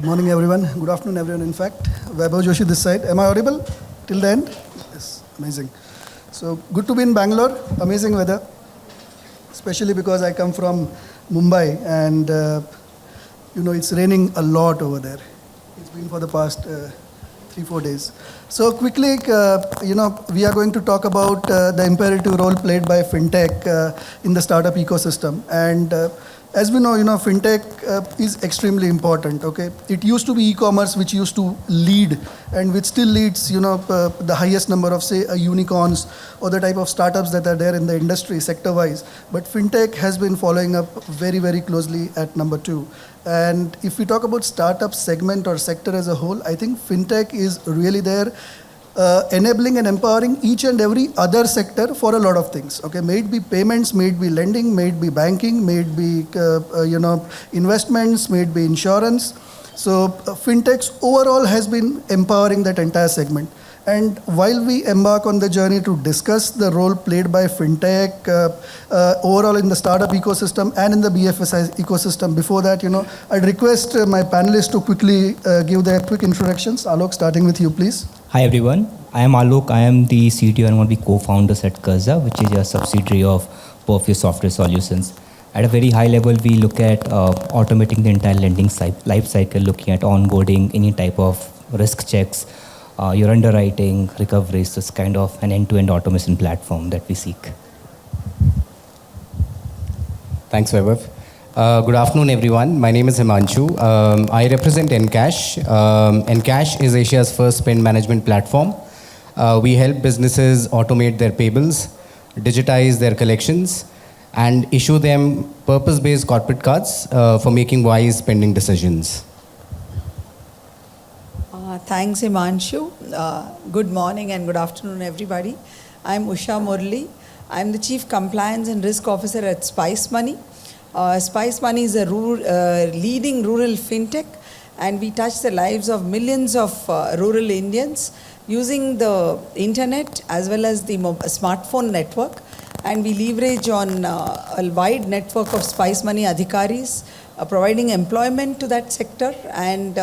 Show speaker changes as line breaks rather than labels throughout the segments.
Good morning, everyone. Good afternoon, everyone. In fact, Vaibhav, Joshi this side. Am I audible till the end? Yes, amazing. So good to be in Bangalore. Amazing weather, especially because I come from Mumbai, and it's raining a lot over there. It's been for the past 3-4 days. So quickly, we are going to talk about the imperative role played by FinTech in the startup ecosystem. And as we know, FinTech is extremely important, okay? It used to be e-commerce, which used to lead and which still leads, the highest number of, say, unicorns or the type of startups that are there in the industry sector-wise. But FinTech has been following up very, very closely at number 2. And if we talk about startup segment or sector as a whole, I think FinTech is really there enabling and empowering each and every other sector for a lot of things. Okay, may it be payments, may it be lending, may it be banking, may it be investments, may it be insurance. So FinTechs overall has been empowering that entire segment. And while we embark on the journey to discuss the role played by FinTech overall in the startup ecosystem and in the BFSI ecosystem, before that, I'd request my panelists to quickly give their quick introductions. Alok, starting with you, please.
Hi everyone, I am Alok. I am the CTO and one of the co-founders at Karza, which is a subsidiary of Perfect Software Solutions. At a very high level, we look at automating the entire lending life cycle, looking at onboarding, any type of risk checks, your underwriting, recoveries. It's kind of an end-to-end automation platform that we seek.
Thanks, Vaibhav. Good afternoon, everyone. My name is Himanshu. I represent Enkash. Enkash is Asia's first spend management platform. We help businesses automate their payables, digitize their collections, and issue them purpose-based corporate cards for making wise spending decisions.
Thanks, Himanshu. Good morning and good afternoon, everybody. I'm Usha Murali. I'm the Chief Compliance and Risk Officer at Spice Money. Spice Money is a leading rural fintech, and we touch the lives of millions of rural Indians using the internet as well as the smartphone network. And we leverage on a wide network of Spice Money adhikaris, providing employment to that sector. And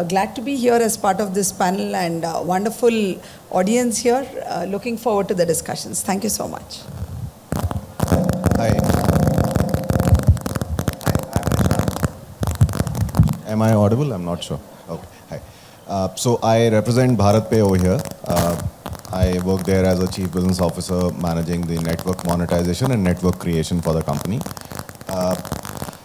glad to be here as part of this panel and wonderful audience here. Looking forward to the discussions. Thank you so much.
Hi. Am I audible? I'm not sure. Okay. Hi. So I represent BharatPe over here. I work there as a Chief Business Officer managing the network monetization and network creation for the company.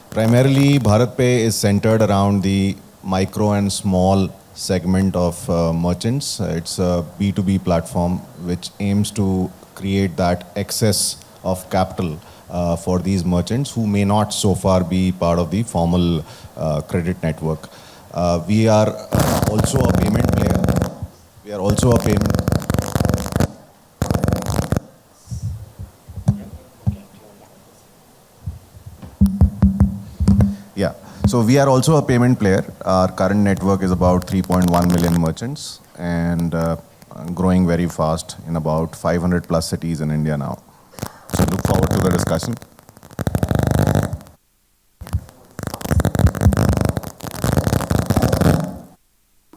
Primarily, BharatPe is centered around the micro and small segment of merchants. It's a B2B platform which aims to create that excess of capital for these merchants who may not so far be part of the formal credit network. We are also a payment player. We are also a payment. Yeah. So we are also a payment player. Our current network is about 3.1 million merchants and growing very fast in about 500 plus cities in India now. So look forward to the discussion.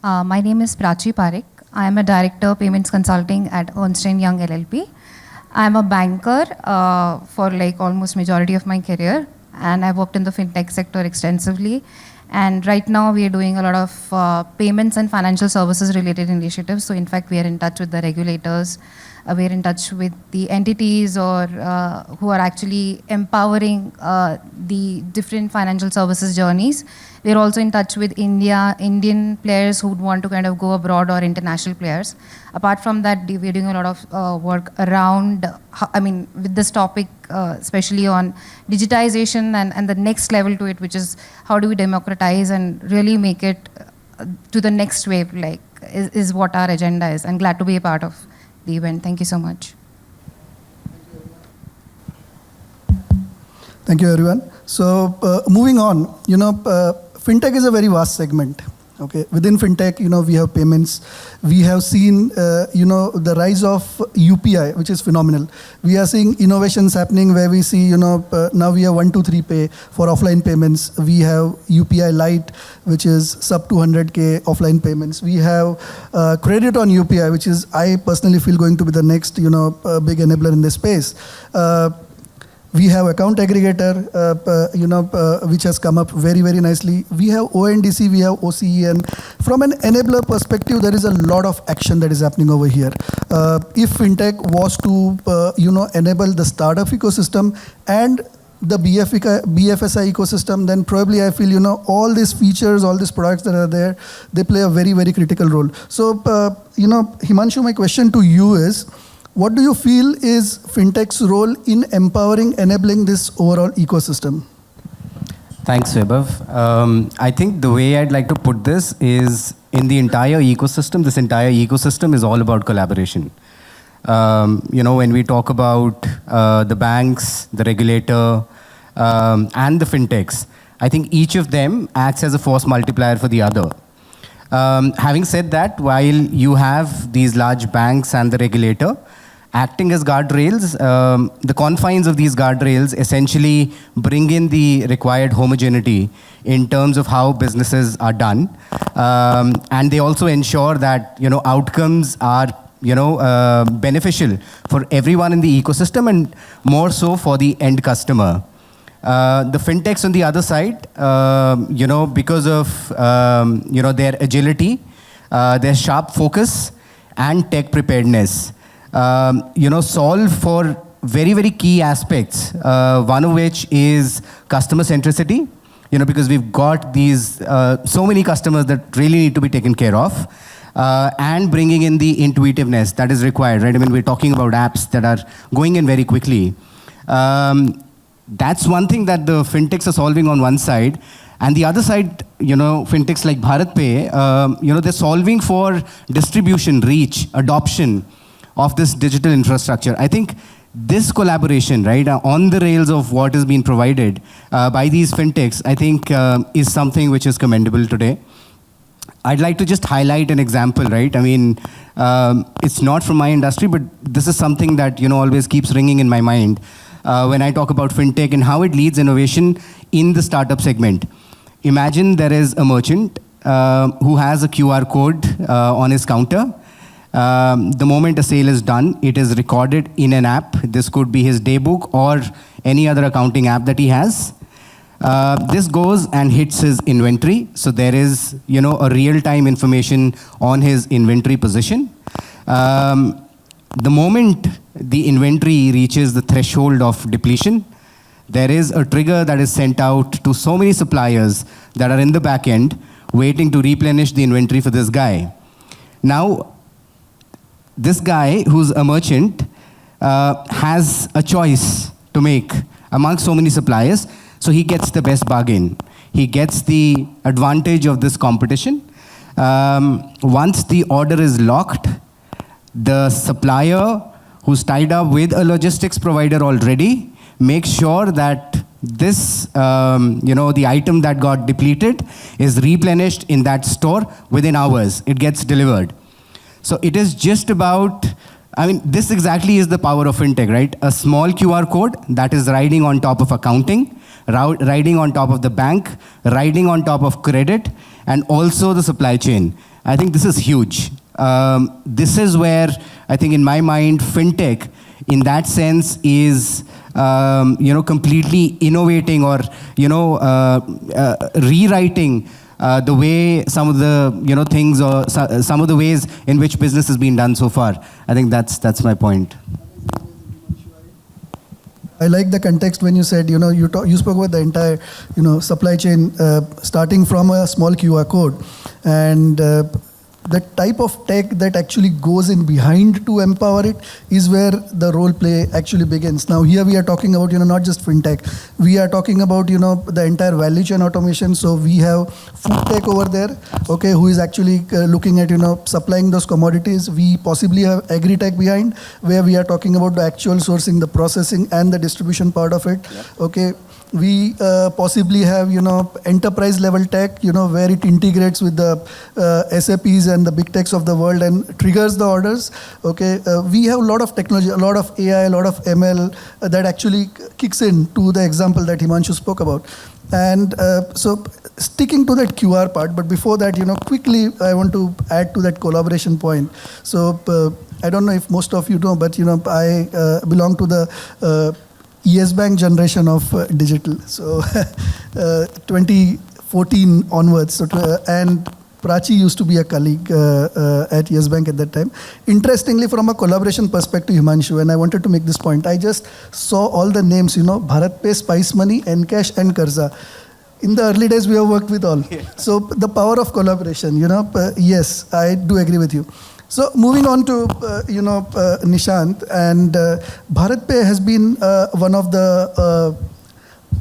My name is Prachi Pareek. I am a Director of Payments Consulting at Ernst & Young LLP. I am a banker for almost majority of my career, and I've worked in the fintech sector extensively. And right now we are doing a lot of payments and financial services related initiatives. So in fact, we are in touch with the regulators. We are in touch with the entities or who are actually empowering the different financial services journeys. We are also in touch with Indian players who would want to kind of go abroad or international players. Apart from that, we are doing a lot of work around, with this topic, especially on digitization and the next level to it, which is how do we democratize and really make it to the next wave, is what our agenda is. I'm glad to be a part of the event. Thank you so much.
Thank you, everyone. So moving on, FinTech is a very vast segment. Okay, within FinTech, we have payments. We have seen, the rise of UPI, which is phenomenal. We are seeing innovations happening where we see, now we have 123 Pay for offline payments. We have UPI Lite, which is sub 200K offline payments. We have credit on UPI, which is, I personally feel, going to be the next, big enabler in this space. We have account aggregator, which has come up very, very nicely. We have ONDC, we have OCE, and from an enabler perspective, there is a lot of action that is happening over here. If FinTech was to, enable the startup ecosystem and the BFSI ecosystem, then probably I feel, all these features, all these products that are there, they play a very, very critical role. So, Himanshu, my question to you is, what do you feel is FinTech's role in empowering, enabling this overall ecosystem?
Thanks, Vaibhav. I think the way I'd like to put this is, in the entire ecosystem, this entire ecosystem is all about collaboration. When we talk about the banks, the regulator, and the FinTechs, I think each of them acts as a force multiplier for the other. Having said that, while you have these large banks and the regulator acting as guardrails, the confines of these guardrails essentially bring in the required homogeneity in terms of how businesses are done. And they also ensure that, outcomes are, beneficial for everyone in the ecosystem and more so for the end customer. The FinTechs on the other side, because of, their agility, their sharp focus and tech preparedness, solve for very, very key aspects, one of which is customer centricity, because we've got these, so many customers that really need to be taken care of, and bringing in the intuitiveness that is required, right? I mean, we're talking about apps that are going in very quickly. That's one thing that the FinTechs are solving on one side. And the other side, FinTechs like BharatPe, they're solving for distribution, reach, adoption of this digital infrastructure. I think this collaboration, right, on the rails of what is being provided by these FinTechs, I think is something which is commendable today. I'd like to just highlight an example, right? I mean, it's not from my industry, but this is something that, always keeps ringing in my mind when I talk about FinTech and how it leads innovation in the startup segment. Imagine there is a merchant who has a QR code on his counter. The moment a sale is done, it is recorded in an app. This could be his daybook or any other accounting app that he has. This goes and hits his inventory. So there is, a real-time information on his inventory position. The moment the inventory reaches the threshold of depletion, there is a trigger that is sent out to so many suppliers that are in the back end waiting to replenish the inventory for this guy. Now, this guy who's a merchant has a choice to make among so many suppliers, so he gets the best bargain. He gets the advantage of this competition. Once the order is locked, the supplier who's tied up with a logistics provider already makes sure that this, the item that got depleted is replenished in that store within hours. It gets delivered. So it is just about, this exactly is the power of FinTech, right? A small QR code that is riding on top of accounting, riding on top of the bank, riding on top of credit, and also the supply chain. I think this is huge. This is where, I think in my mind, FinTech, in that sense, is completely innovating or, rewriting the way some of the things or some of the ways in which business has been done so far. I think that's my point.
I like the context when you said, you spoke about the entire, supply chain, starting from a small QR code, and the type of tech that actually goes in behind to empower it is where the role play actually begins. Now here we are talking about, not just FinTech. We are talking about, the entire value chain automation. So we have food tech over there, okay, who is actually looking at, supplying those commodities. We possibly have agri-tech behind, where we are talking about the actual sourcing, the processing and the distribution part of it, okay. we possibly have, enterprise level tech, where it integrates with the SAPs and the big techs of the world and triggers the orders. Okay, we have a lot of technology, a lot of AI, a lot of ML that actually kicks in to the example that Himanshu spoke about. And so sticking to that QR part, but before that, quickly I want to add to that collaboration point. So I don't know if most of you know, but I belong to the Yes Bank generation of digital. So 2014 onwards. So and Prachi used to be a colleague at Yes Bank at that time. Interestingly, from a collaboration perspective, Himanshu, and I wanted to make this point, I just saw all the names, BharatPe, Spice Money, Enkash, and Karza. In the early days, we have worked with all. Yeah. So the power of collaboration, yes, I do agree with you. So moving on to, Nishant, and BharatPe has been one of the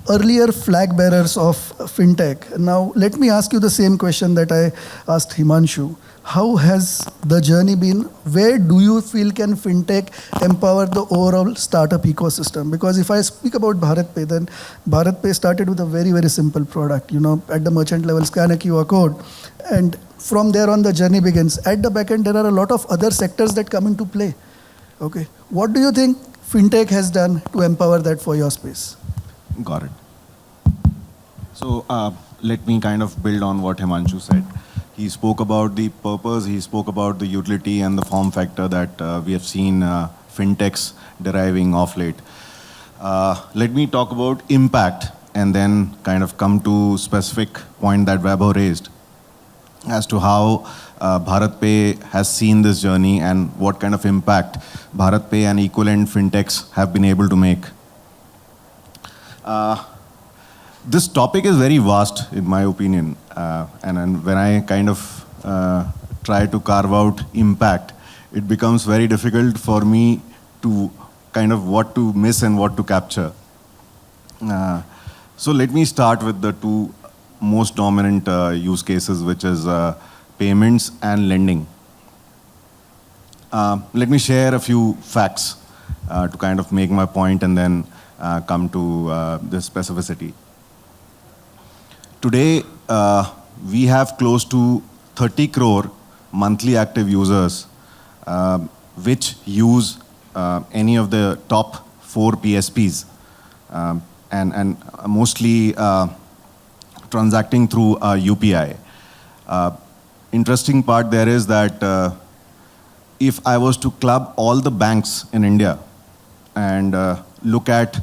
earlier flag bearers of FinTech. Now, let me ask you the same question that I asked Himanshu. How has the journey been? Where do you feel can FinTech empower the overall startup ecosystem? Because if I speak about BharatPe, then BharatPe started with a very, very simple product. At the merchant level, scan a QR code. And from there on, the journey begins. At the back end, there are a lot of other sectors that come into play. Okay. What do you think FinTech has done to empower that for your space?
Got it. So let me kind of build on what Himanshu said. He spoke about the purpose, he spoke about the utility and the form factor that we have seen fintechs deriving of late. Let me talk about impact and then kind of come to specific point that Vaibhav raised as to how BharatPe has seen this journey and what kind of impact BharatPe and equivalent fintechs have been able to make. This topic is very vast, in my opinion, and when I kind of try to carve out impact, it becomes very difficult for me to kind of what to miss and what to capture. So let me start with the two most dominant use cases, which is payments and lending. Let me share a few facts to kind of make my point and then come to the specificity. Today, we have close to 30 crore monthly active users which use any of the top 4 PSPs and mostly transacting through UPI. Interesting part there is that if I was to club all the banks in India and look at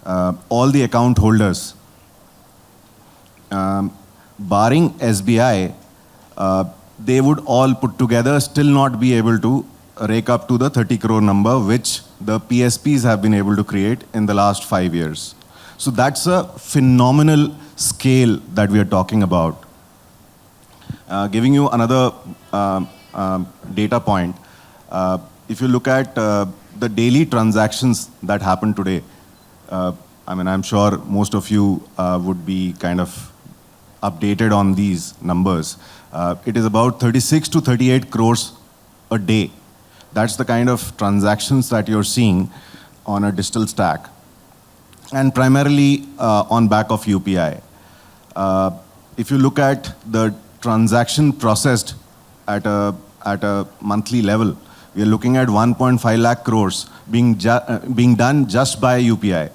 all the account holders, barring SBI, they would all put together still not be able to rake up to the 30 crore number which the PSPs have been able to create in the last 5 years. So that's a phenomenal scale that we are talking about. Giving you another data point, if you look at the daily transactions that happen today, I'm sure most of you would be kind of updated on these numbers. It is about 36 to 38 crores a day. That's the kind of transactions that you're seeing on a digital stack, and primarily on back of UPI. If you look at the transaction processed at a monthly level, we are looking at 1.5 lakh crores being done just by UPI.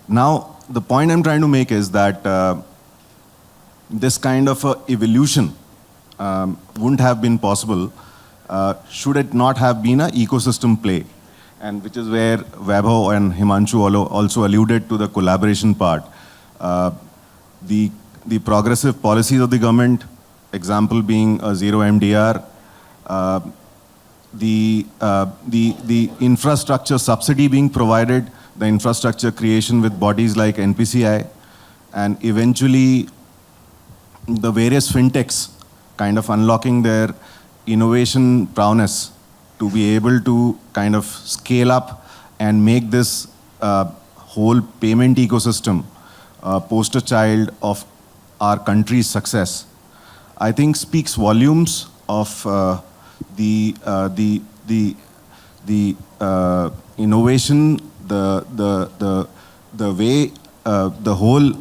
Now, the point I'm trying to make is that this kind of evolution wouldn't have been possible should it not have been an ecosystem play, and which is where Vaibhav and Himanshu also alluded to the collaboration part. The progressive policies of the government, example being a zero MDR, the infrastructure subsidy being provided, the infrastructure creation with bodies like NPCI, and eventually the various fintechs kind of unlocking their innovation prowess to be able to kind of scale up and make this whole payment ecosystem poster child of our country's success, I think speaks volumes of the innovation, the way the whole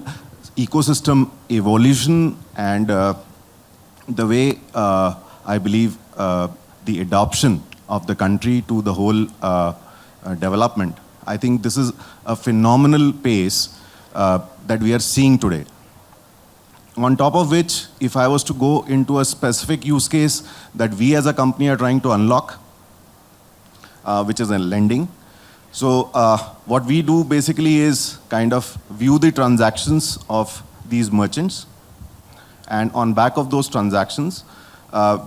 ecosystem evolution and the way I believe the adoption of the country to the whole development. I think this is a phenomenal pace that we are seeing today. On top of which, if I was to go into a specific use case that we as a company are trying to unlock, which is in lending. So what we do basically is kind of view the transactions of these merchants. And on back of those transactions,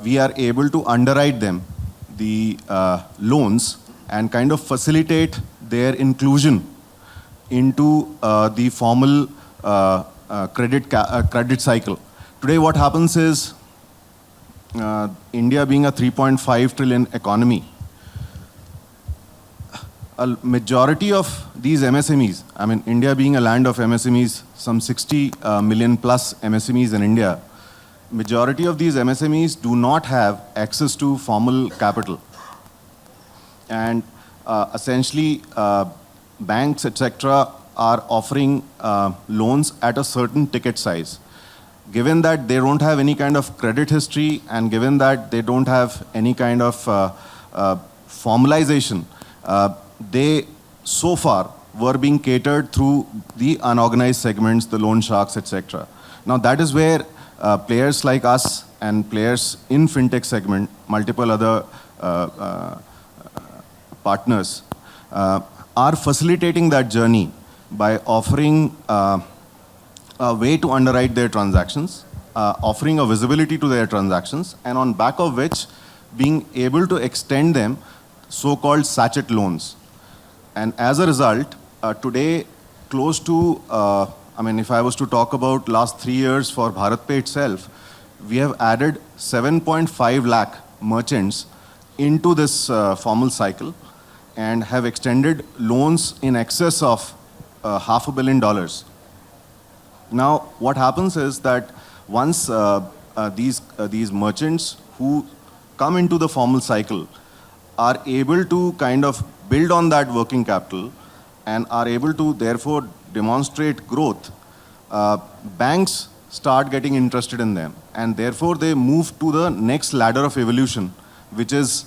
we are able to underwrite them, the loans, and kind of facilitate their inclusion into the formal credit cycle. Today what happens is, India being a 3.5 trillion economy, a majority of these MSMEs, I mean India being a land of MSMEs, some 60 million plus MSMEs in India, majority of these MSMEs do not have access to formal capital. And essentially banks, etc., are offering loans at a certain ticket size. Given that they don't have any kind of credit history and given that they don't have any kind of formalization, they so far were being catered through the unorganized segments, the loan sharks, etc. Now that is where players like us and players in FinTech segment, multiple other partners, are facilitating that journey by offering a way to underwrite their transactions, offering a visibility to their transactions, and on back of which being able to extend them so-called sachet loans. And as a result, today close to, I mean, if I was to talk about last 3 years for BharatPe itself, we have added 7.5 lakh merchants into this formal cycle and have extended loans in excess of $500 million. Now, what happens is that once these merchants who come into the formal cycle are able to kind of build on that working capital and are able to therefore demonstrate growth, banks start getting interested in them, and therefore they move to the next ladder of evolution, which is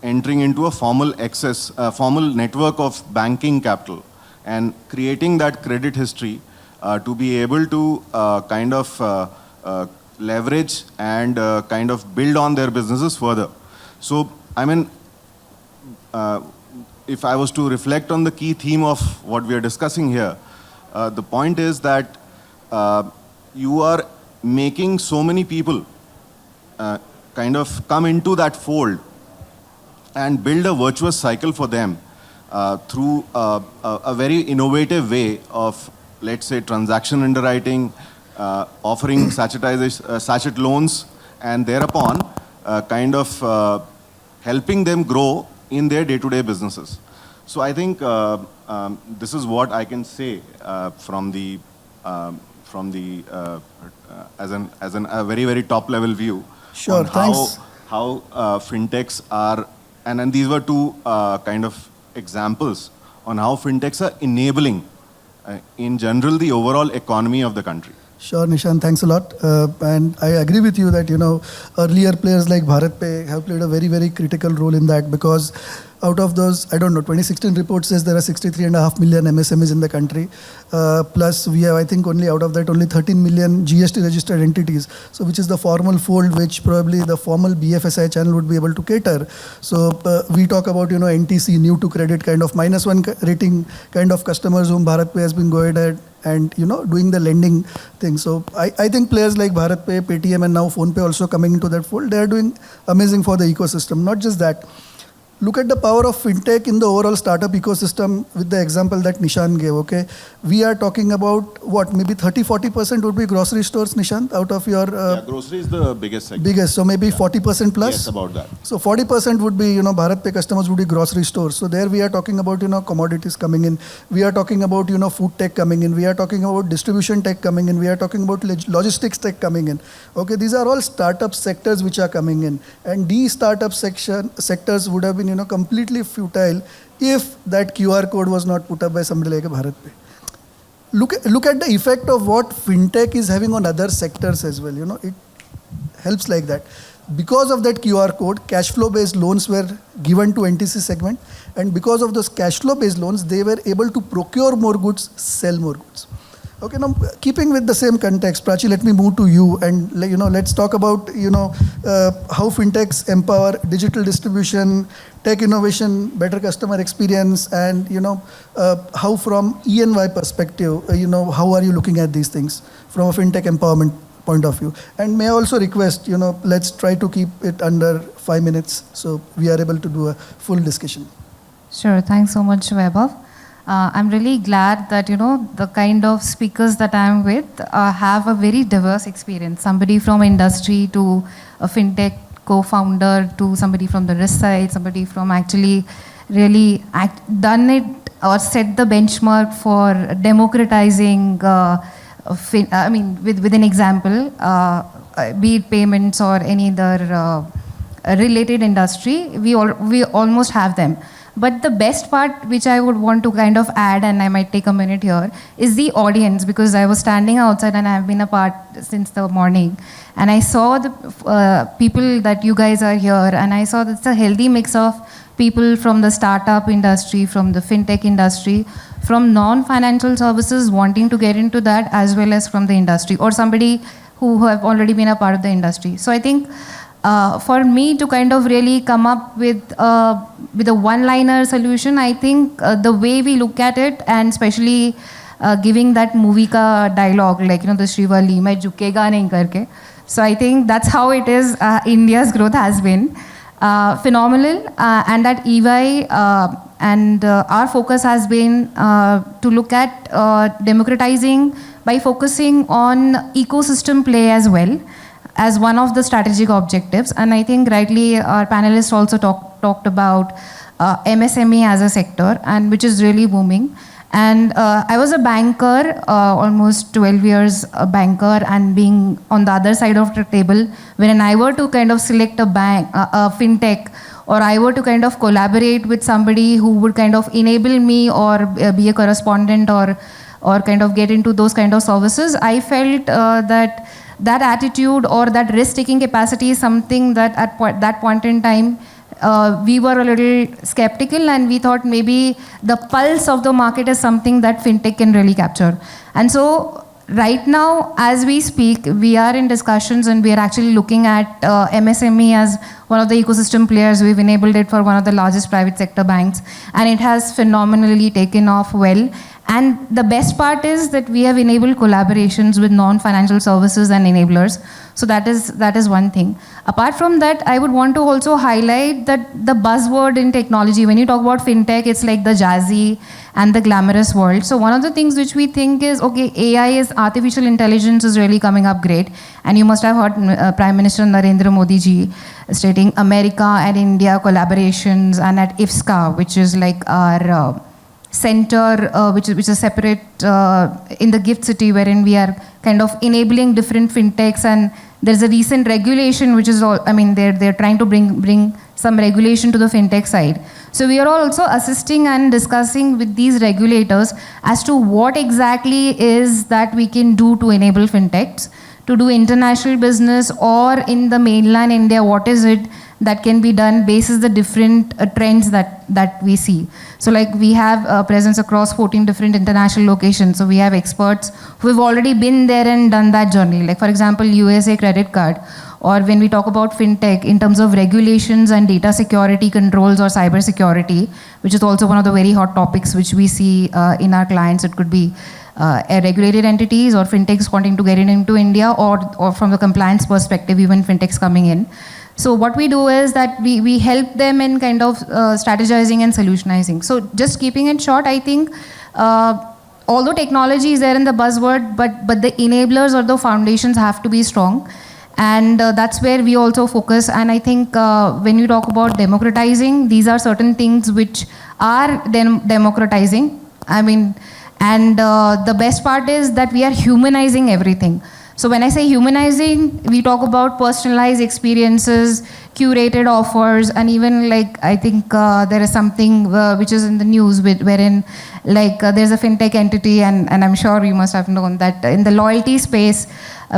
entering into a formal formal network of banking capital and creating that credit history to be able to kind of leverage and kind of build on their businesses further. So, I mean, if I was to reflect on the key theme of what we are discussing here, the point is that you are making so many people kind of come into that fold and build a virtuous cycle for them through a very innovative way of, let's say, transaction underwriting, offering sachet loans, and thereupon kind of helping them grow in their day-to-day businesses. So I think this is what I can say from the as a very, very top-level view.
Sure,
on
thanks.
How fintechs are, and then these were two kind of examples on how fintechs are enabling, in general, the overall economy of the country.
Sure, Nishant, thanks a lot. And I agree with you that, earlier players like BharatPe have played a very, very critical role in that, because out of those, 2016 report says there are 63.5 million MSMEs in the country. Plus we have, I think, only out of that, only 13 million GST registered entities. So which is the formal fold which probably the formal BFSI channel would be able to cater. So we talk about, NTC, new to credit kind of -1 rating kind of customers whom BharatPe has been going ahead and, doing the lending thing. So I think players like BharatPe, Paytm, and now PhonePe also coming into that fold, they are doing amazing for the ecosystem. Not just that. Look at the power of fintech in the overall startup ecosystem with the example that Nishant gave, okay? We are talking about what, maybe 30-40% would be grocery stores, Nishant, out of your...
yeah, grocery is the biggest segment.
Biggest, so maybe 40% plus?
Yes, about that.
So 40% would be, BharatPe customers would be grocery stores. So there we are talking about, commodities coming in. We are talking about, food tech coming in. We are talking about distribution tech coming in. We are talking about logistics tech coming in. Okay, these are all startup sectors which are coming in. And these startup sectors would have been, completely futile if that QR code was not put up by somebody like a BharatPe. look at the effect of what fintech is having on other sectors as well. It helps like that. Because of that QR code, cash flow based loans were given to NTC segment, and because of those cash flow based loans, they were able to procure more goods, sell more goods. Okay, now keeping with the same context, Prachi, let me move to you, and let's talk about how fintechs empower digital distribution, tech innovation, better customer experience, and how from E&Y perspective, how are you looking at these things from a fintech empowerment point of view? And may I also request, let's try to keep it under 5 minutes so we are able to do a full discussion.
Sure, thanks so much, Vaibhav. I'm really glad that, the kind of speakers that I'm with have a very diverse experience. Somebody from industry to a fintech co-founder to somebody from the risk side, somebody from actually really done it or set the benchmark for democratizing, with an example, be it payments or any other related industry, we almost have them. But the best part, which I would want to kind of add, and I might take a minute here, is the audience, because I was standing outside and I've been a part since the morning. And I saw the people that you guys are here, and I saw that it's a healthy mix of people from the startup industry, from the fintech industry, from non-financial services wanting to get into that, as well as from the industry, or somebody who have already been a part of the industry. So I think for me to kind of really come up with a one-liner solution, I think the way we look at it, and especially giving that movie ka dialogue, like, the Shrivali, main jhukega nahi karke. So I think that's how it is. India's growth has been phenomenal, and at EY, and our focus has been to look at democratizing by focusing on ecosystem play as well as one of the strategic objectives. And I think rightly our panelists also talked about MSME as a sector, and which is really booming. And I was a banker, almost 12 years a banker, and being on the other side of the table, when I were to kind of select a bank, a fintech, or I were to kind of collaborate with somebody who would kind of enable me or be a correspondent or kind of get into those kind of services, I felt that attitude or that risk-taking capacity is something that at that point in time, we were a little skeptical, and we thought maybe the pulse of the market is something that fintech can really capture. And so right now, as we speak, we are in discussions, and we are actually looking at MSME as one of the ecosystem players. We've enabled it for one of the largest private sector banks, and it has phenomenally taken off well. And the best part is that we have enabled collaborations with non-financial services and enablers. So that is one thing. Apart from that, I would want to also highlight that the buzzword in technology, when you talk about fintech, it's like the jazzy and the glamorous world. So one of the things which we think is, okay, AI is artificial intelligence is really coming up great. And you must have heard Prime Minister Narendra Modi ji stating America and India collaborations, and at IFSCA, which is like our center, which is separate in the gift city, wherein we are kind of enabling different fintechs. And there's a recent regulation which is all, they're trying to bring some regulation to the fintech side. So we are also assisting and discussing with these regulators as to what exactly is that we can do to enable fintechs to do international business, or in the mainland India, what is it that can be done basis the different trends that we see. So like we have a presence across 14 different international locations. So we have experts who have already been there and done that journey. Like for example, USA credit card, or when we talk about fintech in terms of regulations and data security controls or cyber security, which is also one of the very hot topics which we see in our clients. It could be regulated entities or fintechs wanting to get into India, or from the compliance perspective, even fintechs coming in. So what we do is that we help them in kind of strategizing and solutionizing. So just keeping it short, I think although technology is there in the buzzword, but the enablers or the foundations have to be strong. And that's where we also focus. And I think when you talk about democratizing, these are certain things which are democratizing. And the best part is that we are humanizing everything. So when I say humanizing, we talk about personalized experiences, curated offers, and even like I think there is something which is in the news wherein like there's a fintech entity, and I'm sure you must have known that in the loyalty space,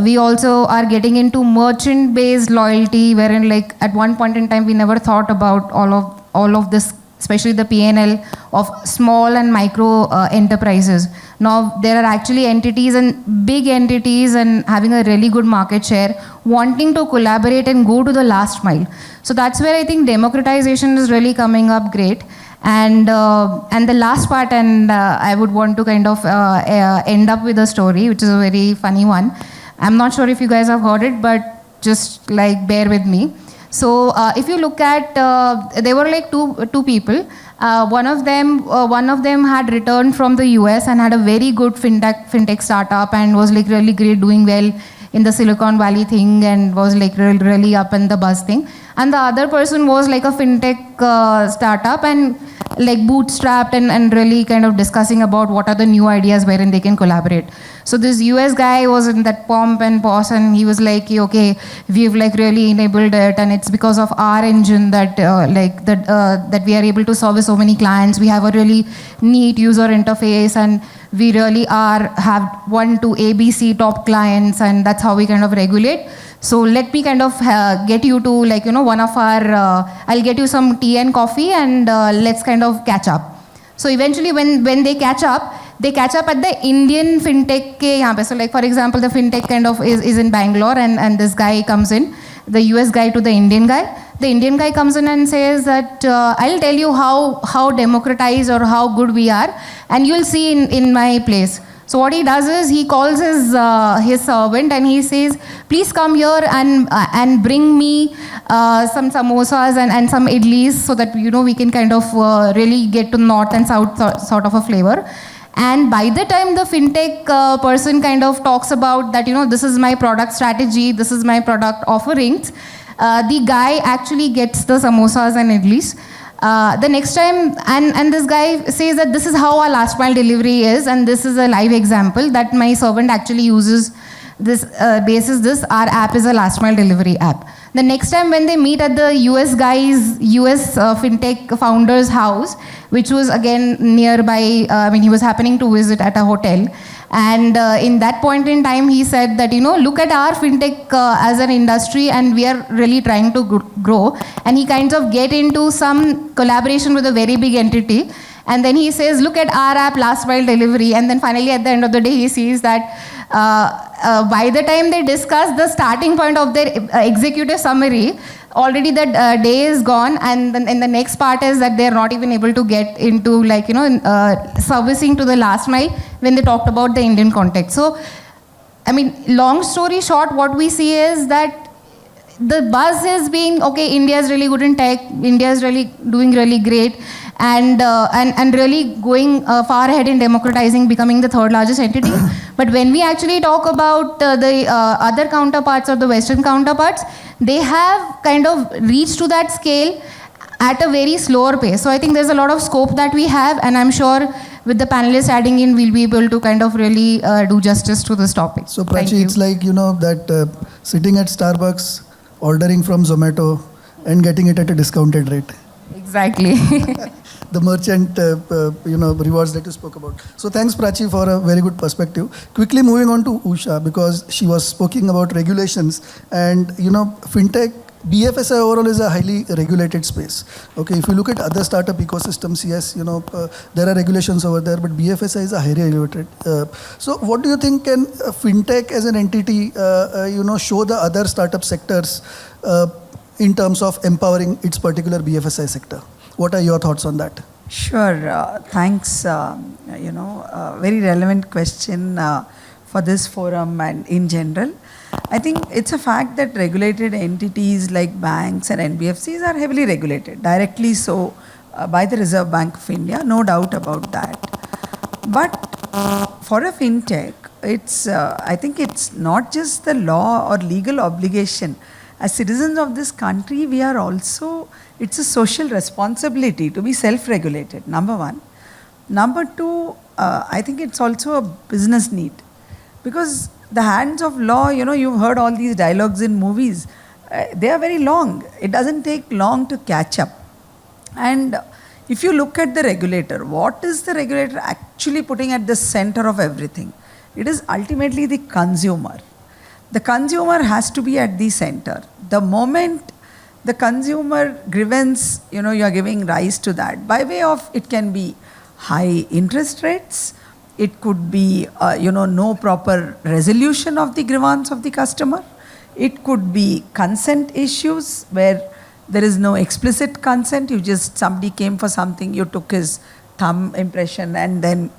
we also are getting into merchant-based loyalty, wherein like at one point in time we never thought about all of this, especially the P&L of small and micro enterprises. Now there are actually entities and big entities and having a really good market share, wanting to collaborate and go to the last mile. So that's where I think democratization is really coming up great. And the last part, and I would want to kind of end up with a story, which is a very funny one. I'm not sure if you guys have heard it, but just like bear with me. So if you look at, there were like two people. One of them had returned from the US and had a very good fintech startup and was like really great, doing well in the Silicon Valley thing, and was like really up in the buzz thing. And the other person was like a fintech startup and like bootstrapped and really kind of discussing about what are the new ideas wherein they can collaborate. So this US guy was in that pomp and pause, and he was like, okay, we've like really enabled it, and it's because of our engine that that we are able to service so many clients. We have a really neat user interface, and we really have 1 to ABC top clients, and that's how we kind of regulate. So let me kind of get you to like, one of our, I'll get you some tea and coffee, and let's kind of catch up. So eventually when they catch up at the Indian fintech ke yahan pe. So like, for example, the fintech kind of is in Bangalore, and this guy comes in, the US guy to the Indian guy. The Indian guy comes in and says that, I'll tell you how democratized or how good we are, and you'll see in my place. So what he does is he calls his servant and he says, please come here and bring me some samosas and some idlis, so that we can kind of really get to north and south sort of a flavor. And by the time the fintech person kind of talks about that, this is my product strategy, this is my product offerings, the guy actually gets the samosas and idlis. The next time, and this guy says that this is how our last mile delivery is, and this is a live example that my servant actually uses this, our app is a last mile delivery app. The next time when they meet at the US fintech founder's house, which was again nearby, he was happening to visit at a hotel. And in that point in time, he said that, look at our fintech as an industry, and we are really trying to grow. And he kind of get into some collaboration with a very big entity. And then he says, look at our app, last mile delivery. And then finally, at the end of the day, he sees that by the time they discuss the starting point of their executive summary, already that day is gone, and then the next part is that they're not even able to get into servicing to the last mile when they talked about the Indian context. So, long story short, what we see is that the buzz has been, okay, India is really good in tech, India is really doing really great, and really going far ahead in democratizing, becoming the third largest entity. But when we actually talk about the other counterparts or the Western counterparts, they have kind of reached to that scale at a very slower pace. So I think there's a lot of scope that we have, and I'm sure with the panelists adding in, we'll be able to kind of really do justice to this topic.
So Prachi, it's like, that sitting at Starbucks, ordering from Zomato, and getting it at a discounted rate.
Exactly.
The merchant, rewards that you spoke about. So thanks, Prachi, for a very good perspective. Quickly moving on to Usha, because she was speaking about regulations. And, fintech, BFSI overall is a highly regulated space. Okay, if you look at other startup ecosystems, yes, there are regulations over there, but BFSI is a highly regulated. So what do you think can fintech as an entity, show the other startup sectors in terms of empowering its particular BFSI sector? What are your thoughts on that?
Sure. Thanks. Very relevant question for this forum and in general. I think it's a fact that regulated entities like banks and NBFCs are heavily regulated, directly so by the Reserve Bank of India, no doubt about that. But for a fintech, I think it's not just the law or legal obligation. As citizens of this country, we are also, it's a social responsibility to be self-regulated, number one. Number two, I think it's also a business need. Because the hands of law, you've heard all these dialogues in movies. They are very long. It doesn't take long to catch up. And if you look at the regulator, what is the regulator actually putting at the center of everything? It is ultimately the consumer. The consumer has to be at the center. The moment the consumer grievance, you are giving rise to that by way of, it can be high interest rates, it could be, no proper resolution of the grievance of the customer, it could be consent issues where there is no explicit consent, somebody came for something, you took his thumb impression and then,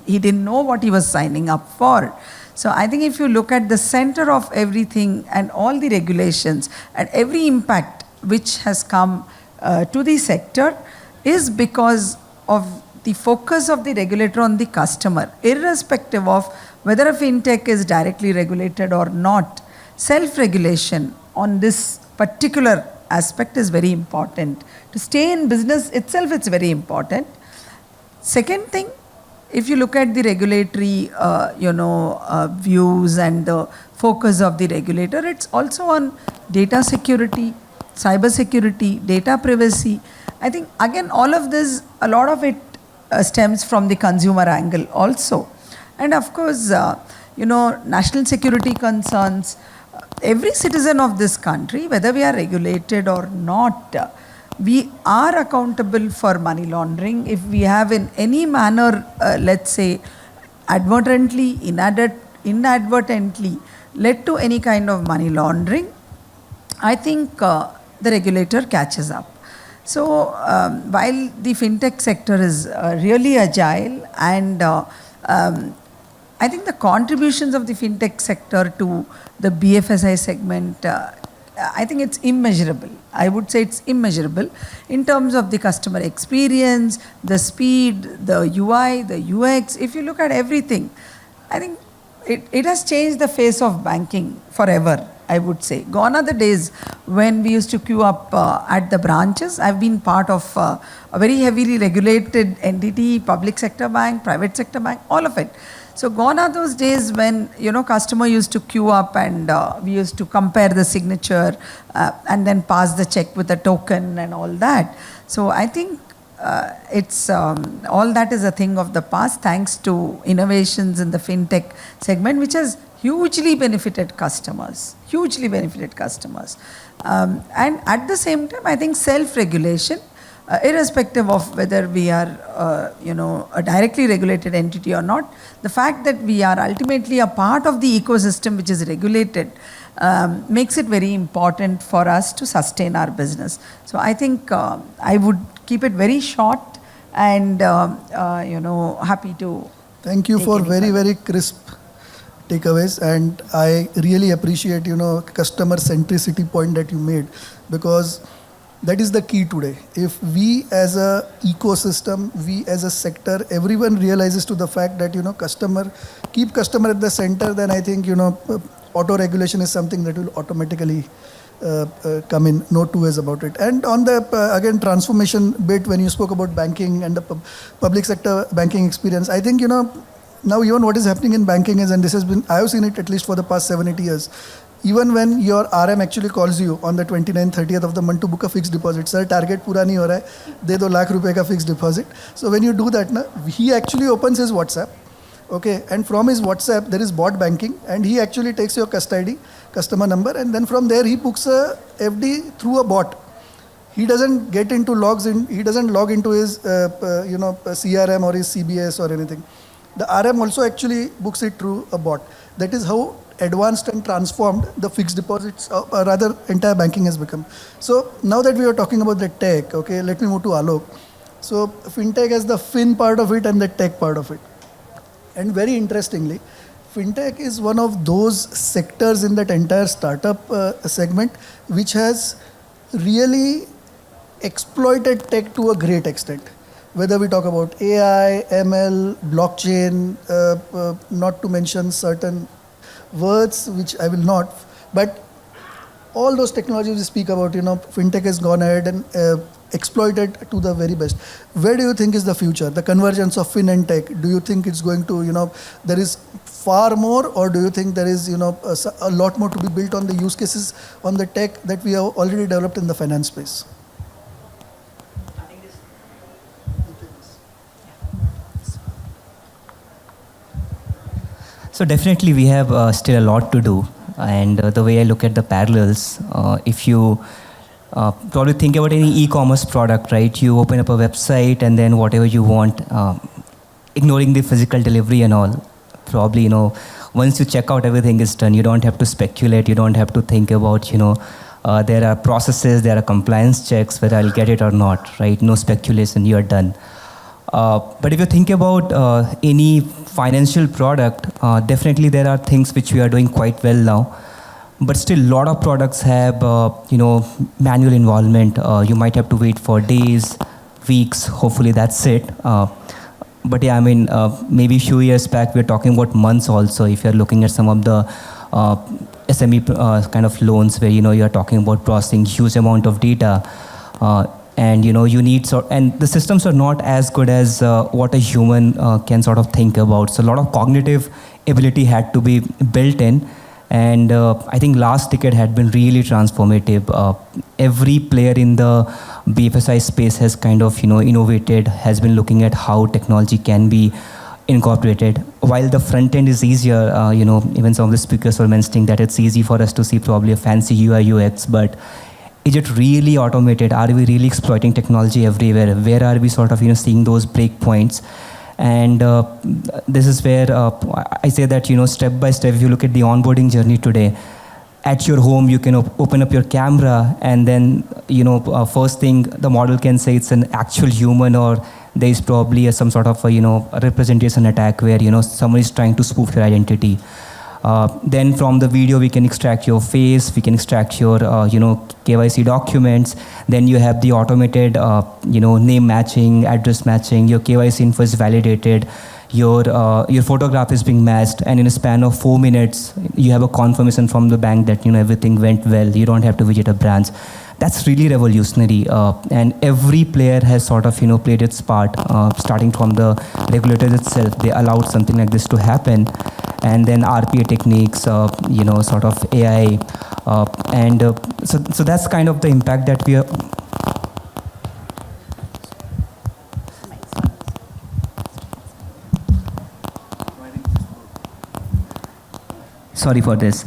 he didn't know what he was signing up for. So I think if you look at the center of everything and all the regulations and every impact which has come to the sector is because of the focus of the regulator on the customer, irrespective of whether a fintech is directly regulated or not. Self-regulation on this particular aspect is very important. To stay in business itself, it's very important. Second thing, if you look at the regulatory, views and the focus of the regulator, it's also on data security, cyber security, data privacy. I think, again, all of this, a lot of it stems from the consumer angle also. And of course, national security concerns. Every citizen of this country, whether we are regulated or not, we are accountable for money laundering. If we have in any manner, let's say, advertently, inadvertently led to any kind of money laundering, I think the regulator catches up. So while the fintech sector is really agile and I think the contributions of the fintech sector to the BFSI segment, I think it's immeasurable. I would say it's immeasurable in terms of the customer experience, the speed, the UI, the UX. If you look at everything, I think it has changed the face of banking forever, I would say. Gone are the days when we used to queue up at the branches. I've been part of a very heavily regulated entity, public sector bank, private sector bank, all of it. So gone are those days when, customer used to queue up and we used to compare the signature and then pass the check with a token and all that. So I think it's all that is a thing of the past, thanks to innovations in the fintech segment, which has hugely benefited customers, And at the same time, I think self-regulation, irrespective of whether we are, a directly regulated entity or not, the fact that we are ultimately a part of the ecosystem which is regulated makes it very important for us to sustain our business. So I think I would keep it very short and, happy to.
Thank you for very, very crisp takeaways, and I really appreciate, customer centricity point that you made, because that is the key today. If we as a ecosystem, we as a sector, everyone realizes to the fact that, keep customer at the center, then I think, auto regulation is something that will automatically come in, no two ways about it. And on the, again, transformation bit, when you spoke about banking and the public sector banking experience, I think, now even what is happening in banking is, and this has been, I have seen it at least for the past 7-8 years, even when your RM actually calls you on the 29th, 30th of the month to book a fixed deposit, sir, target pura nahi ho raha hai, de do lakh rupees ka fixed deposit. So when you do that, he actually opens his WhatsApp, okay, and from his WhatsApp there is bot banking, and he actually takes your customer number, and then from there he books a FD through a bot. He doesn't get into he doesn't log into his CRM or his CBS or anything. The RM also actually books it through a bot. That is how advanced and transformed the fixed deposits, rather entire banking has become. So now that we are talking about the tech, okay, let me move to Alok. So FinTech has the fin part of it and the tech part of it. And very interestingly, FinTech is one of those sectors in that entire startup segment which has really exploited tech to a great extent. Whether we talk about AI, ML, blockchain, not to mention certain words which I will not, but all those technologies we speak about, FinTech has gone ahead and exploit it to the very best. Where do you think is the future? The convergence of fin and tech. Do you think it's going to, there is far more, or do you think there is, a lot more to be built on the use cases on the tech that we have already developed in the finance space?
So definitely we have still a lot to do. And the way I look at the parallels, if you probably think about any e-commerce product, right? You open up a website and then whatever you want, ignoring the physical delivery and all. Probably, once you check out, everything is done. You don't have to speculate. You don't have to think about, there are processes, there are compliance checks, whether I'll get it or not, right? No speculation, you're done. But if you think about any financial product, definitely there are things which we are doing quite well now. But still, a lot of products have, manual involvement. You might have to wait for days, weeks. Hopefully, that's it. But yeah, I mean, maybe a few years back, we were talking about months also. If you're looking at some of the SME kind of loans where, you are talking about processing huge amount of data. And you need and the systems are not as good as what a human can sort of think about. So a lot of cognitive ability had to be built in, and I think last decade had been really transformative. Every player in the BFSI space has kind of innovated, has been looking at how technology can be incorporated. While the front end is easier, even some of the speakers were mentioning that it's easy for us to see probably a fancy UI UX, but is it really automated? Are we really exploiting technology everywhere? Where are we sort of seeing those breakpoints? And this is where I say that step by step, if you look at the onboarding journey today, at your home you can open up your camera, and then first thing the model can say it's an actual human, or there is probably some sort of a representation attack where someone is trying to spoof your identity. Then from the video we can extract your face, we can extract your KYC documents. Then you have the automated name matching, address matching, your KYC info is validated, your photograph is being matched, and in a span of 4 minutes you have a confirmation from the bank that everything went well. You don't have to visit a branch. That's really revolutionary, and every player has sort of played its part, starting from the regulators itself. They allowed something like this to happen, and then RPA techniques, sort of AI, and so that's kind of the impact that we are. Sorry for this.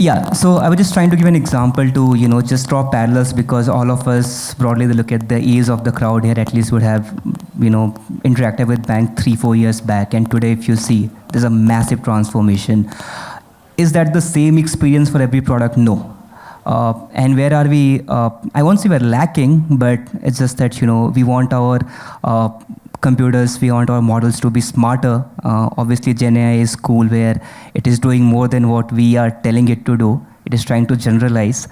Yeah, so I was just trying to give an example to, just draw parallels, because all of us broadly look at the ease of the crowd here at least would have, interacted with bank 3-4 years back. And today, if you see, there's a massive transformation. Is that the same experience for every product? No. And where are we? I won't say we're lacking, but it's just that, we want our computers, we want our models to be smarter. Obviously, Gen AI is cool where it is doing more than what we are telling it to do. It is trying to generalize.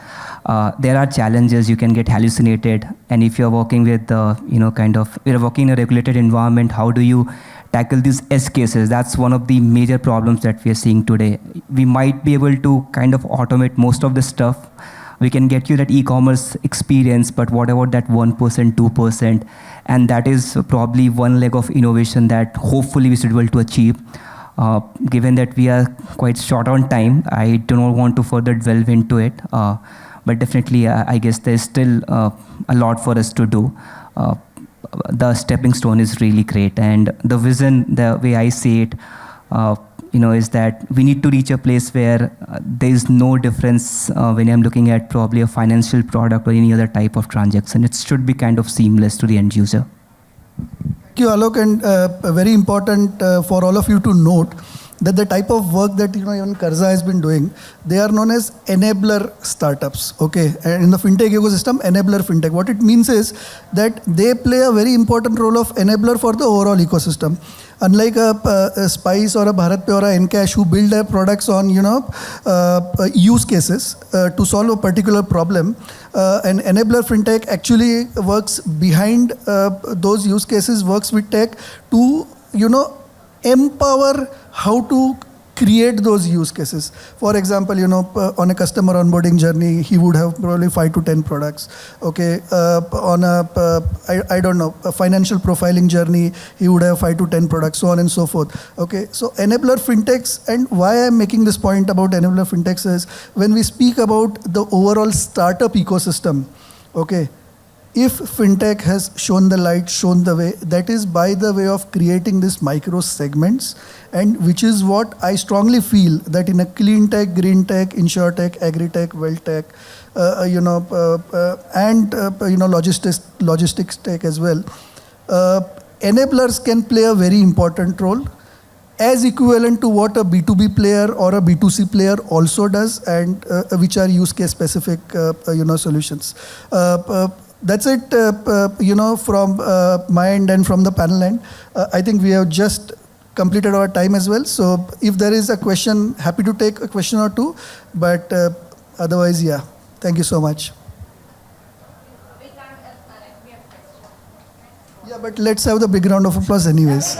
There are challenges. You can get hallucinated. And if you're working with, you're working in a regulated environment, how do you tackle these edge cases? That's one of the major problems that we are seeing today. We might be able to kind of automate most of the stuff. We can get you that e-commerce experience, but what about that 1%, 2%? And that is probably one leg of innovation that hopefully we should be able to achieve. Given that we are quite short on time, I do not want to further delve into it. But definitely, I guess there's still a lot for us to do. The stepping stone is really great. And the vision, the way I see it, is that we need to reach a place where there is no difference when I'm looking at probably a financial product or any other type of transaction. It should be kind of seamless to the end user.
Thank you, Alok, and very important for all of you to note that the type of work that even Karza has been doing, they are known as enabler startups. Okay, and in the fintech ecosystem, enabler fintech. What it means is that they play a very important role of enabler for the overall ecosystem. Unlike a Spice or a BharatPe or a Enkash who build their products on use cases to solve a particular problem, an enabler fintech actually works behind those use cases, works with tech to empower how to create those use cases. For example, on a customer onboarding journey, he would have probably 5 to 10 products. Okay, on I don't know, a financial profiling journey, he would have 5 to 10 products, so on and so forth. Okay, so enabler fintechs, and why I'm making this point about enabler fintechs is when we speak about the overall startup ecosystem. Okay, if fintech has shown the light, shown the way, that is by the way of creating these micro segments, and which is what I strongly feel that in a clean tech, green tech, insurtech, agri-tech, wealth tech, and logistics tech as well, enablers can play a very important role, as equivalent to what a B2B player or a B2C player also does, and which are use case specific solutions. That's it, from my end and from the panel end. I think we have just completed our time as well. So if there is a question, happy to take a question or two. But otherwise, yeah. Thank you so much. Yeah, but let's have the big round of applause anyways.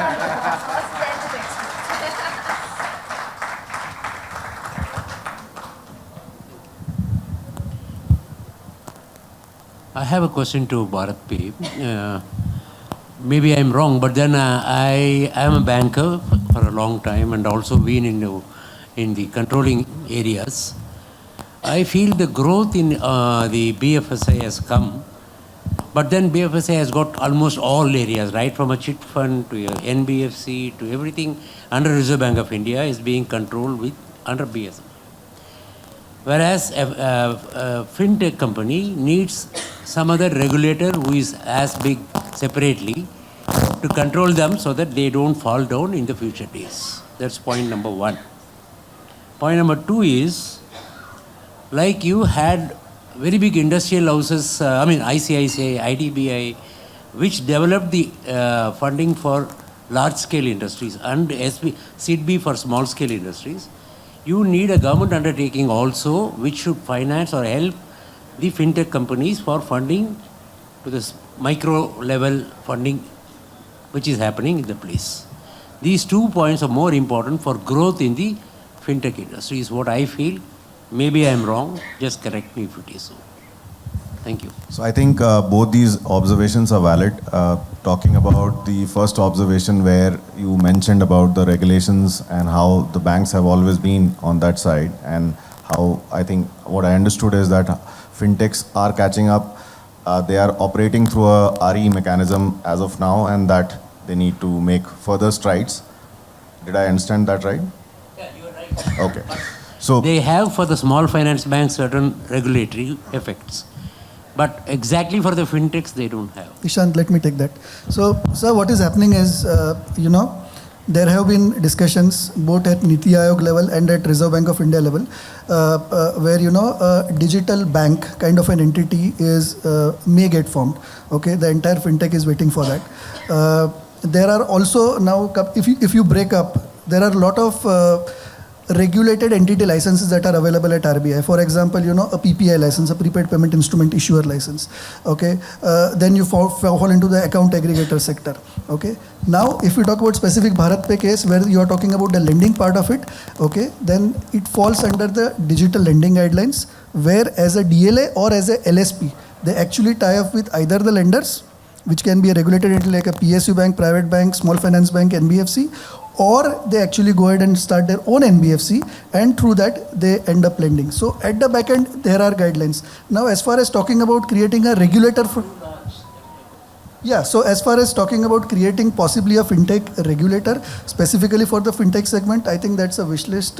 I have a question to BharatPe. Maybe I'm wrong, but then I am a banker for a long time and also been in the controlling areas. I feel the growth in the BFSI has come, but then BFSI has got almost all areas, right from a chit fund to a NBFC to everything under Reserve Bank of India is being controlled under BSI. Whereas a fintech company needs some other regulator who is as big separately to control them so that they don't fall down in the future days. That's point number one. Point number two is, like you had very big industrial houses, ICICI, IDBI, which developed the funding for large-scale industries and SIDB for small-scale industries. You need a government undertaking also which should finance or help the fintech companies for funding to this micro level funding which is happening in the place. These 2 points are more important for growth in the fintech industry is what I feel. Maybe I am wrong, just correct me if it is so. Thank you.
So I think both these observations are valid. Talking about the first observation where you mentioned about the regulations and how the banks have always been on that side, and how I think what I understood is that fintechs are catching up. They are operating through a RE mechanism as of now, and that they need to make further strides. Did I understand that right?
Yeah, you are right.
Okay. So
they have for the small finance banks certain regulatory effects. But exactly for the fintechs, they don't have.
Nishant, let me take that. So, sir, what is happening is, there have been discussions both at Niti Aayog level and at Reserve Bank of India level, where, a digital bank kind of an entity may get formed. Okay, the entire fintech is waiting for that. There are also now, if you break up, there are a lot of regulated entity licenses that are available at RBI. For example, a PPI license, a prepaid payment instrument issuer license. Okay, then you fall into the account aggregator sector. Okay, now if we talk about specific BharatPe case where you are talking about the lending part of it, okay, then it falls under the digital lending guidelines, where as a DLA or as a LSP, they actually tie up with either the lenders, which can be a regulated entity like a PSU bank, private bank, small finance bank, NBFC, or they actually go ahead and start their own NBFC, and through that they end up lending. So at the back end, there are guidelines. Now, as far as talking about creating a regulator for... Yeah, so as far as talking about creating possibly a fintech regulator, specifically for the fintech segment, I think that's a wish list.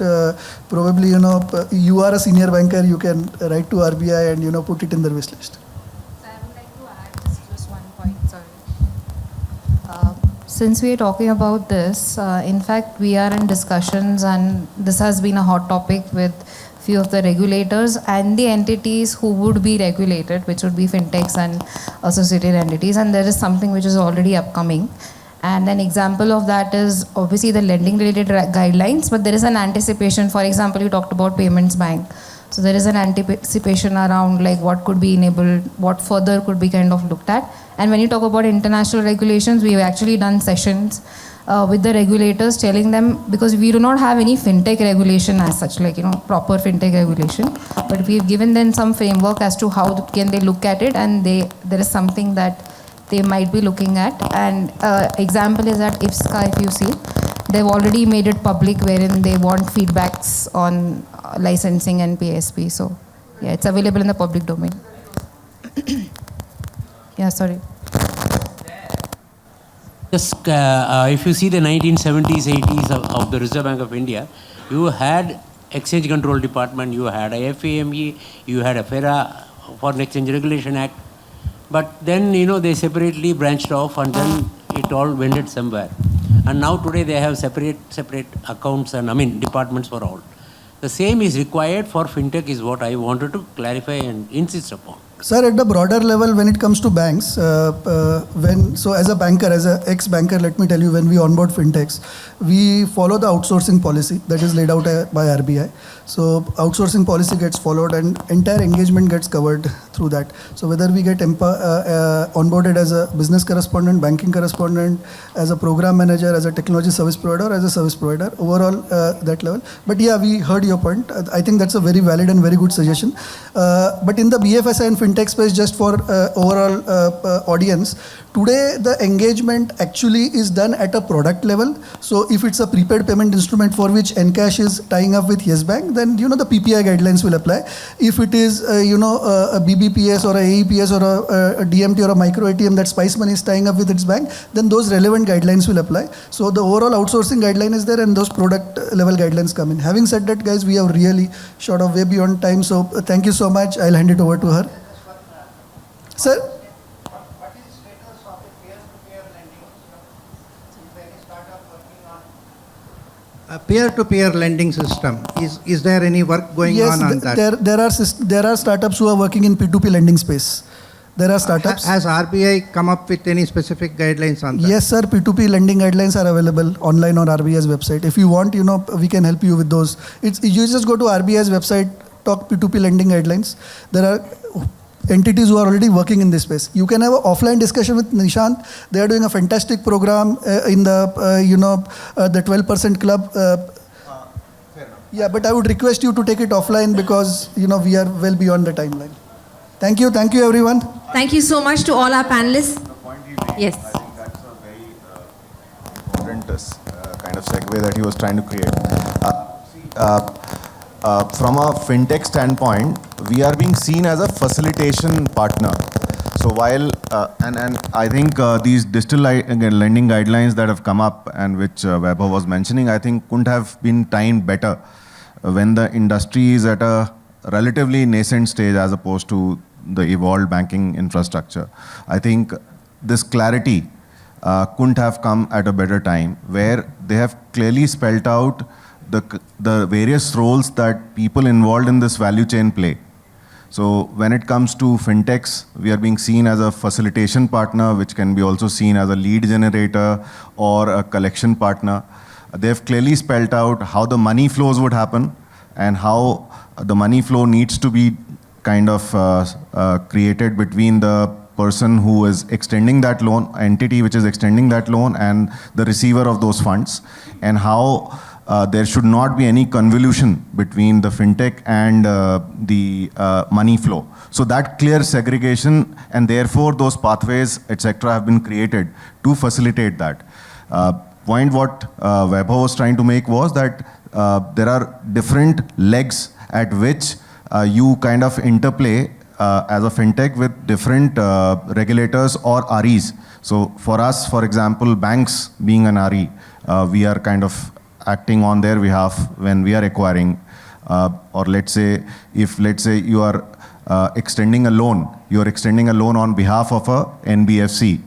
Probably, you are a senior banker, you can write to RBI and, put it in the wish list.
I would like to add just one point, sorry. Since we are talking about this, in fact, we are in discussions, and this has been a hot topic with few of the regulators and the entities who would be regulated, which would be fintechs and associated entities, and there is something which is already upcoming. And an example of that is obviously the lending related guidelines, but there is an anticipation. For example, you talked about payments bank. So there is an anticipation around like what could be enabled, what further could be kind of looked at. And when you talk about international regulations, we've actually done sessions with the regulators, telling them, because we do not have any fintech regulation as such, like, proper fintech regulation, but we've given them some framework as to how can they look at it, and there is something that they might be looking at. And example is that IFSCA, if you see, they've already made it public wherein they want feedbacks on licensing and PSP. So yeah, it's available in the public domain. Yeah, sorry.
Just if you see the 1970s, 80s of the Reserve Bank of India, you had Exchange Control Department, you had a FAME, you had a FERA, Foreign Exchange Regulation Act. But then, they separately branched off, and then it all wended somewhere. And now today they have separate accounts and departments for all. The same is required for fintech is what I wanted to clarify and insist upon.
Sir, at the broader level, when it comes to banks, so as a banker, as an ex-banker, let me tell you, when we onboard fintechs, we follow the outsourcing policy that is laid out by RBI. So outsourcing policy gets followed and entire engagement gets covered through that. So whether we get onboarded as a business correspondent, banking correspondent, as a program manager, as a technology service provider, or as a service provider, overall that level. But yeah, we heard your point. I think that's a very valid and very good suggestion. But in the BFSI and fintech space, just for overall audience, today the engagement actually is done at a product level. So if it's a prepaid payment instrument for which Enkash is tying up with Yes Bank, then the PPI guidelines will apply. If it is a BBPS or a AEPS or a DMT or a micro ATM that Spice Money is tying up with its bank, then those relevant guidelines will apply. So the overall outsourcing guideline is there and those product level guidelines come in. Having said that, guys, we have really short of way beyond time. So thank you so much. I'll hand it over to her. Sir?
What is the status of the peer-to-peer lending system? Is there any startup working on a peer-to-peer lending system? Is there any work going on that?
There are startups who are working in P2P lending space. There are startups.
Has RBI come up with any specific guidelines on that?
Yes, sir. P2P lending guidelines are available online on RBI's website. If you want, we can help you with those. You just go to RBI's website, talk P2P lending guidelines. There are entities who are already working in this space. You can have an offline discussion with Nishant. They are doing a fantastic program in the 12% club. Yeah, but I would request you to take it offline because we are well beyond the timeline. Thank you, everyone.
Thank you so much to all our panelists.
The point he made,
Yes.
I think that's a very important kind of segue that he was trying to create. From a fintech standpoint, we are being seen as a facilitation partner. So while, and I think these digital lending guidelines that have come up and which Vaibhav was mentioning, I think couldn't have been timed better when the industry is at a relatively nascent stage as opposed to the evolved banking infrastructure. I think this clarity couldn't have come at a better time, where they have clearly spelt out the various roles that people involved in this value chain play. So when it comes to fintechs, we are being seen as a facilitation partner, which can be also seen as a lead generator or a collection partner. They have clearly spelt out how the money flows would happen and how the money flow needs to be kind of created between the person who is extending that loan, entity which is extending that loan, and the receiver of those funds, and how there should not be any convolution between the fintech and the money flow. So that clear segregation, and therefore those pathways, etc., have been created to facilitate that. Point what Vaibhav was trying to make was that there are different legs at which you kind of interplay as a fintech with different regulators or REs. So for us, for example, banks being an RE, we are kind of acting on their behalf when we are acquiring, or let's say you are extending a loan, you're extending a loan on behalf of a NBFC,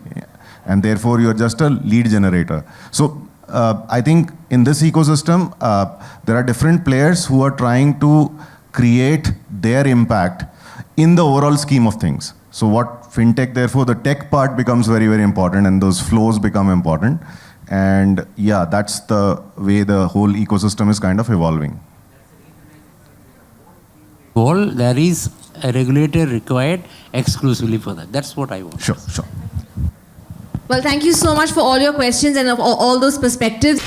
and therefore you're just a lead generator. So I think in this ecosystem, there are different players who are trying to create their impact in the overall scheme of things. So what fintech, therefore the tech part becomes very, very important, and those flows become important. And yeah, that's the way the whole ecosystem is kind of evolving.
There is a regulator required exclusively for that. That's what I want.
Sure.
Well, thank you so much for all your questions and all those perspectives.